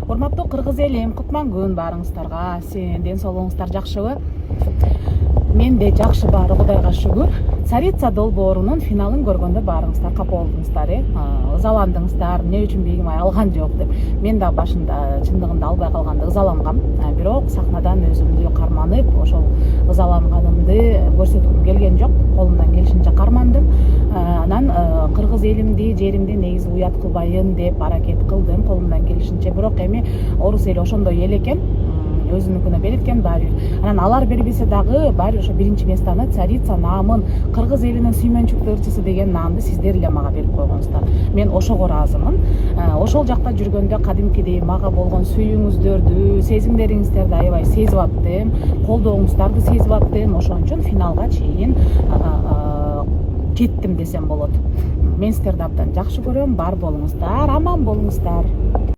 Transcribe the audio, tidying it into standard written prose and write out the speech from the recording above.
Урматтуу кыргыз элим, кутман баарыңыздарга. Ден соолугуңуздар жакшыбы? Мен де жакшы баары, Кудайга шүгүр. Царица долбоорунун финалын көргөндө баарыңыздар капа болдуңуздар, ызаландыңыздар. Эмне үчүн Бегимай алган жок деп. Мен да башында чындыгында албай калганда ызалангам. Бирок сахнадан өзүмдү карманып, ошол ызаланганымды көрсөткүм келген жок. Колумдан келишинче кармандым. Анан кыргыз элимди, жеримди негизи уят кылбайын деп аракет кылдым колумдан келишинче. Бирок эми орус эли ошондой эл экен. Өзүнүкүнө береткен баары бир. Анан алар бербесе дагы баары ошо биринчи местаны, царица наамын, кыргыз элинин сүймөнчүктүү ырчысы деген наамды сиздер эле мага берип койгонсуздар. Мен ошого ыраазымын. Ошол жакта жүргөндө кадимкидей мага болгон сүйүүңүздөрдү, сезимдериңиздерди аябай сезип аттым, колдооңуздарды сезип аттым. Ошон үчүн финалга чейин жеттим десем болот. Мен сиздерди абдан жакшы көрөм. Бар болуңуздар, аман болуңуздар.